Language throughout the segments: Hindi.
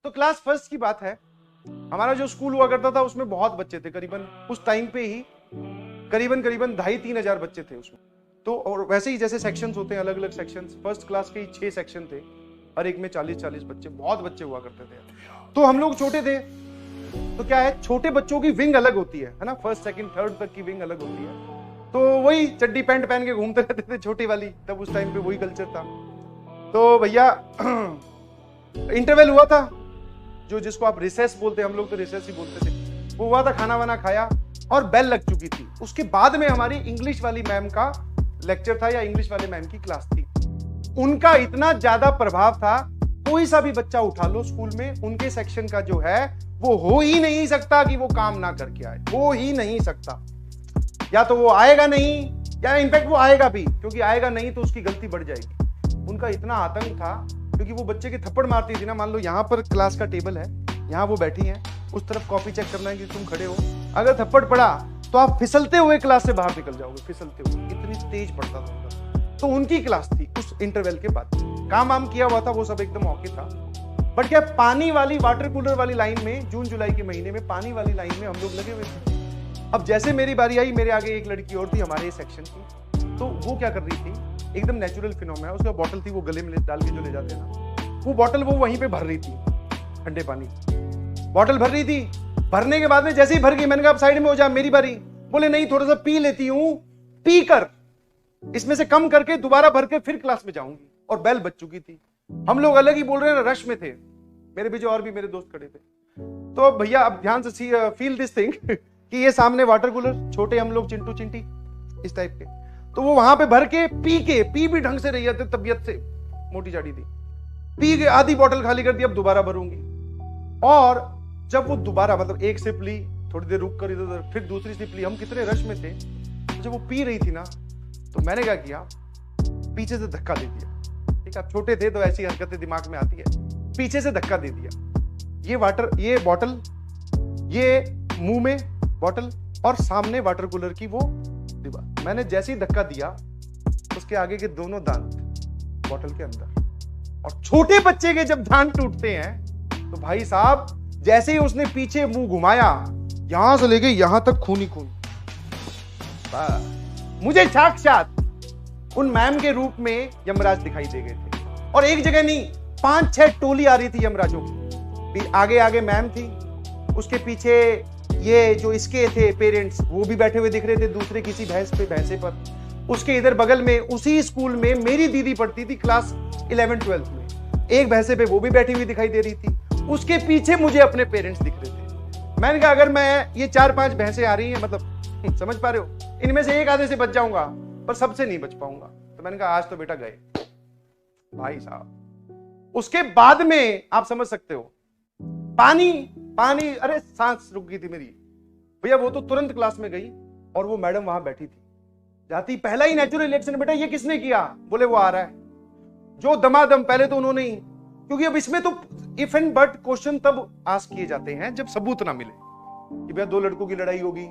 तो क्लास फर्स्ट की बात है, हमारा जो स्कूल हुआ करता था उसमें बहुत बच्चे थे, करीबन उस टाइम पे ही करीबन 2,500-3,000 बच्चे थे उसमें। तो और वैसे ही जैसे सेक्शंस होते हैं, अलग अलग सेक्शंस, फर्स्ट क्लास के ही 6 सेक्शन थे, हर एक में 40-40 बच्चे, बहुत बच्चे हुआ करते थे। तो हम लोग छोटे थे, तो क्या है, छोटे बच्चों की विंग अलग होती है ना, फर्स्ट सेकंड थर्ड तक की विंग अलग होती है। तो वही चड्डी पैंट पहन के घूमते रहते थे छोटी वाली, तब उस टाइम पे वही कल्चर था। तो भैया इंटरवल हुआ था, जो जिसको आप रिसेस बोलते हैं, हम लोग तो रिसेस ही बोलते थे, वो हुआ था, खाना वाना खाया और बेल लग चुकी थी। उसके बाद में हमारी इंग्लिश वाली मैम का लेक्चर था या इंग्लिश वाले मैम की क्लास थी। उनका इतना ज्यादा प्रभाव था, कोई सा भी बच्चा उठा लो स्कूल में, उनके सेक्शन का जो है वो हो ही नहीं सकता कि वो काम ना करके आए, हो ही नहीं सकता। या तो वो आएगा नहीं, या इनफैक्ट वो आएगा भी, क्योंकि आएगा नहीं तो उसकी गलती बढ़ जाएगी। उनका इतना आतंक था, क्योंकि वो बच्चे के थप्पड़ मारती थी ना, मान लो यहाँ पर क्लास का टेबल है, यहाँ वो बैठी है, उस तरफ कॉपी चेक करना है कि तुम खड़े हो, अगर थप्पड़ पड़ा तो आप फिसलते हुए क्लास से बाहर निकल जाओगे, फिसलते हुए, इतनी तेज पड़ता था उनका। तो उनकी क्लास थी उस इंटरवल के बाद, काम वाम किया हुआ था, वो सब एकदम ओके था। बट क्या, पानी वाली वाटर कूलर वाली लाइन में, जून जुलाई के महीने में पानी वाली लाइन में हम लोग लगे हुए थे। अब जैसे मेरी बारी आई, मेरे आगे एक लड़की और थी हमारे सेक्शन की, तो वो क्या कर रही थी, एकदम नेचुरल फिनोमेना, उसका बॉटल थी, वो गले में डाल के जो ले जाते हैं ना, वो बॉटल वो वहीं पे भर रही थी, ठंडे पानी बॉटल भर रही थी। भरने के बाद में जैसे ही भर गई, मैंने कहा अब साइड में हो जा, मेरी बारी। बोले नहीं, थोड़ा सा पी लेती हूं, पी कर इसमें से कम करके दोबारा भर के फिर क्लास में जाऊंगी। और बेल बज चुकी थी, हम लोग अलग ही बोल रहे हैं, रश में थे, मेरे पीछे और भी मेरे दोस्त खड़े थे। तो भैया अब ध्यान से फील दिस थिंग कि ये सामने वाटर कूलर, छोटे हम लोग चिंटू चिंटी इस टाइप के, तो वो वहां पे भर के पी भी ढंग से रही है, तबियत से मोटी चाड़ी थी, पी के आधी बोतल खाली कर दी, अब दोबारा भरूंगी। और जब वो दोबारा, मतलब एक सिप ली, थोड़ी देर रुक कर इधर, फिर दूसरी सिप ली, हम कितने रश में थे, तो जब वो पी रही थी ना, तो मैंने क्या किया, पीछे से धक्का दे दिया। ठीक है, छोटे थे तो ऐसी हरकतें दिमाग में आती है, पीछे से धक्का दे दिया, ये बॉटल, ये मुंह में बॉटल और सामने वाटर कूलर की वो दीवार। मैंने जैसे ही धक्का दिया, उसके आगे के दोनों दांत बॉटल के अंदर। और छोटे बच्चे के जब दांत टूटते हैं तो भाई साहब, जैसे ही उसने पीछे मुंह घुमाया, यहां से लेके यहां तक खून ही खून। मुझे साक्षात उन मैम के रूप में यमराज दिखाई दे गए थे। और एक जगह नहीं, 5-6 टोली आ रही थी यमराजों की। आगे आगे मैम थी, उसके पीछे ये जो इसके थे पेरेंट्स, वो भी बैठे हुए दिख रहे थे, दूसरे किसी भैंसे पर। उसके इधर बगल में, उसी स्कूल में मेरी दीदी पढ़ती थी क्लास 11-12 में, एक भैंसे पे वो भी बैठी हुई दिखाई दे रही थी। उसके पीछे मुझे अपने पेरेंट्स दिख रहे थे। मैंने कहा अगर मैं, ये 4-5 भैंसे आ रही हैं, मतलब समझ पा रहे हो, इनमें से एक आधे से बच जाऊंगा, पर सबसे नहीं बच पाऊंगा। तो मैंने कहा आज तो बेटा गए भाई साहब। उसके बाद में आप समझ सकते हो, पानी, अरे सांस रुक गई थी मेरी भैया। वो तो तुरंत क्लास में गई और वो मैडम वहां बैठी थी, जाती पहला ही नेचुरल रिएक्शन, बेटा ये किसने किया? बोले वो आ रहा है। जो दमादम, पहले तो उन्होंने ही, क्योंकि अब इसमें तो इफ एंड बट क्वेश्चन तब आस्क किए जाते हैं जब सबूत ना मिले, कि भैया 2 लड़कों की लड़ाई होगी,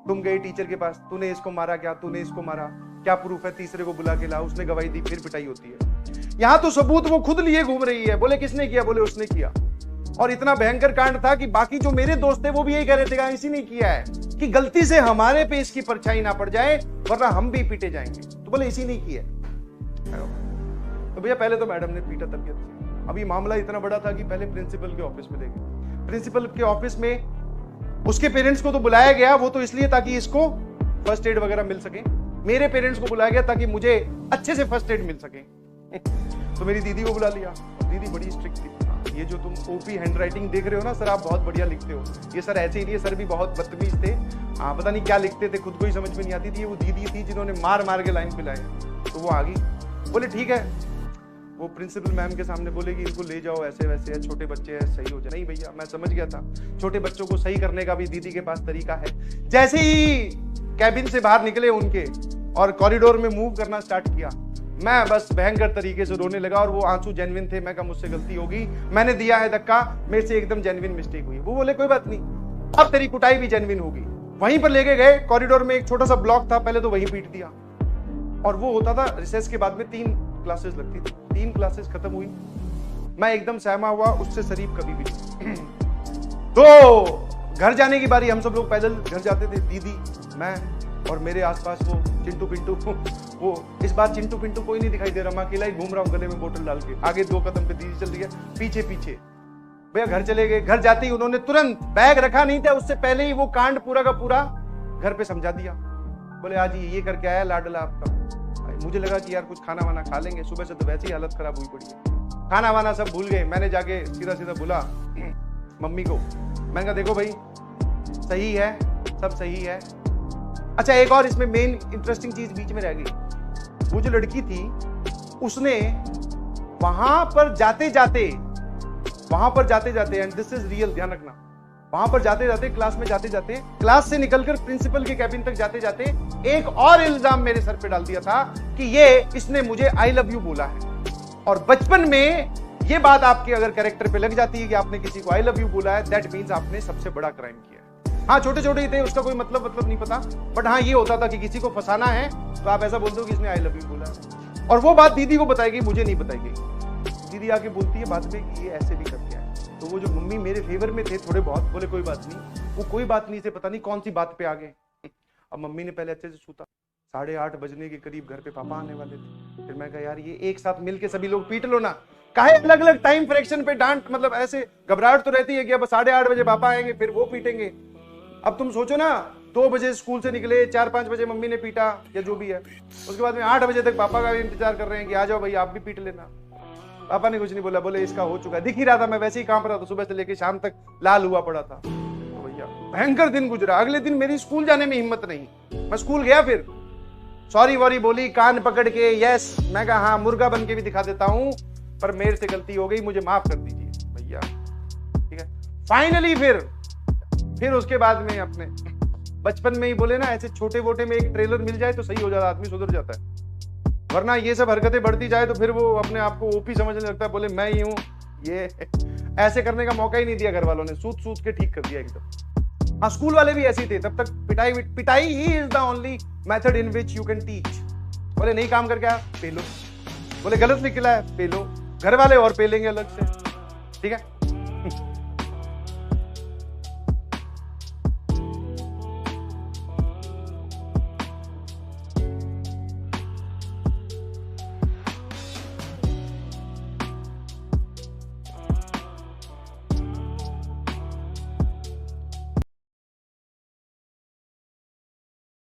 तुम गए टीचर के पास, तूने इसको मारा क्या, तूने इसको मारा क्या, प्रूफ है, तीसरे को बुला के ला, उसने गवाही दी, फिर पिटाई होती है। यहां तो सबूत वो खुद लिए घूम रही है, बोले किसने किया, बोले उसने किया। और इतना भयंकर कांड था कि बाकी जो मेरे दोस्त थे वो भी यही कह रहे थे इसी ने किया है, कि गलती से हमारे पे इसकी परछाई ना पड़ जाए, वरना हम भी पीटे जाएंगे। तो बोले इसी ने किया। तो भैया पहले तो मैडम ने पीटा तबियत से। अभी मामला इतना बड़ा था कि पहले प्रिंसिपल के ऑफिस में ले गए। प्रिंसिपल के ऑफिस में उसके पेरेंट्स को तो बुलाया गया, वो तो इसलिए ताकि इसको फर्स्ट एड वगैरह मिल सके। मेरे पेरेंट्स को बुलाया गया ताकि मुझे अच्छे से फर्स्ट एड मिल सके। तो मेरी दीदी को बुला लिया। दीदी बड़ी स्ट्रिक्ट थी। ये जो तुम ओपी हैंडराइटिंग देख रहे हो ना सर, आप बहुत बढ़िया लिखते हो। ये सर ऐसे ही नहीं, सर भी बहुत बदतमीज थे, पता नहीं क्या लिखते थे, खुद को ही समझ में नहीं आती थी। वो दीदी थी जिन्होंने मार मार के लाइन पिलाए। तो वो आ गई, बोले ठीक है। वो प्रिंसिपल मैम के सामने बोले कि इनको ले जाओ, ऐसे वैसे है, छोटे बच्चे हैं, सही हो जाए। नहीं भैया, मैं समझ गया था, छोटे बच्चों को सही करने का भी दीदी के पास तरीका है। जैसे ही कैबिन से बाहर निकले उनके और कॉरिडोर में मूव करना स्टार्ट किया, मैं बस भयंकर तरीके से रोने लगा। और वो आंसू जेन्युइन थे। मैं कहा मुझसे गलती होगी, मैंने दिया है धक्का, मेरे से एकदम जेन्युइन मिस्टेक हुई। वो बोले कोई बात नहीं, अब तेरी कुटाई भी जेन्युइन होगी। वहीं पर लेके गए, कॉरिडोर में एक छोटा सा ब्लॉक था, पहले तो वहीं पीट दिया। और वो होता था रिसेस के बाद में 3 क्लासेस लगती थी। 3 क्लासेस खत्म हुई, मैं एकदम सहमा हुआ, उससे शरीफ कभी भी नहीं। तो घर जाने की बारी, हम सब लोग पैदल घर जाते थे, दीदी, मैं और मेरे आसपास वो चिंटू पिंटू। वो इस बार चिंटू पिंटू कोई नहीं दिखाई दे रहा, मैं अकेला ही घूम रहा हूँ गले में बोतल डाल के। आगे 2 कदम पे दीदी चल रही है, पीछे पीछे। भैया घर चले गए। घर जाते ही उन्होंने तुरंत, बैग रखा नहीं था उससे पहले ही वो कांड पूरा का पूरा घर पे समझा दिया। बोले आज ये करके आया लाडला आपका। मुझे लगा कि यार कुछ खाना वाना खा लेंगे, सुबह से तो वैसे ही हालत खराब हुई पड़ी है। खाना वाना सब भूल गए। मैंने जाके सीधा सीधा बोला मम्मी को, मैंने कहा देखो भाई सही है, सब सही है। अच्छा एक और इसमें मेन इंटरेस्टिंग चीज बीच में रह गई। वो जो लड़की थी उसने वहां पर जाते जाते एंड दिस इज रियल, ध्यान रखना, वहां पर जाते जाते, क्लास में जाते जाते, क्लास से निकलकर प्रिंसिपल के कैबिन तक जाते जाते एक और इल्जाम मेरे सर पे डाल दिया था कि इसने मुझे आई लव यू बोला है। और बचपन में ये बात आपके अगर कैरेक्टर पे लग जाती है कि आपने किसी को आई लव यू बोला है, दैट मीन्स आपने सबसे बड़ा क्राइम किया है। हाँ छोटे छोटे ही थे, उसका कोई मतलब नहीं पता, बट हाँ ये होता था कि किसी को फंसाना है तो आप ऐसा बोलते हो कि इसने आई लव यू बोला है। और वो बात दीदी को बताएगी, मुझे नहीं बताएगी। दीदी आके बोलती है बाद में कि ये ऐसे भी करके आए। तो वो जो मम्मी मेरे फेवर में थे थोड़े बहुत, बोले कोई बात नहीं, वो कोई बात नहीं से पता नहीं कौन सी बात पे आ गए। अब मम्मी ने पहले अच्छे से सूता, 8:30 बजने के करीब घर पे पापा आने वाले थे। फिर मैं कहा यार ये एक साथ मिलके सभी लोग पीट लो ना, काहे अलग अलग टाइम फ्रैक्शन पे डांट, मतलब ऐसे घबराहट तो रहती है कि अब 8:30 बजे पापा आएंगे फिर वो पीटेंगे। अब तुम सोचो ना 2 बजे स्कूल से निकले, 4-5 बजे मम्मी ने पीटा या जो भी है, उसके बाद में 8 बजे तक पापा का इंतजार कर रहे हैं कि आ जाओ भाई आप भी पीट लेना। पापा ने कुछ नहीं बोला, बोले इसका हो चुका है, दिख ही रहा था मैं वैसे ही कांप रहा था, सुबह से लेकर शाम तक लाल हुआ पड़ा था। तो भैया भयंकर दिन गुजरा। अगले दिन मेरी स्कूल जाने में हिम्मत नहीं, मैं स्कूल गया, फिर सॉरी वॉरी बोली कान पकड़ के, यस मैं कहा हाँ मुर्गा बन के भी दिखा देता हूं, पर मेरे से गलती हो गई, मुझे माफ कर दीजिए भैया, ठीक है। फाइनली फिर उसके बाद में अपने बचपन में ही बोले ना, ऐसे छोटे मोटे में एक ट्रेलर मिल जाए तो सही हो जाता, आदमी सुधर जाता है। वरना ये सब हरकतें बढ़ती जाए तो फिर वो अपने आप को ओपी समझने लगता है, बोले मैं ही हूं ये। ऐसे करने का मौका ही नहीं दिया घर वालों ने, सूत के ठीक कर दिया एकदम। हाँ स्कूल वाले भी ऐसे ही थे, तब तक पिटाई he is the only method in which you can teach. बोले नहीं काम करके आया, पेलो, बोले गलत निकला है, पेलो, घर वाले और पेलेंगे अलग से, ठीक है।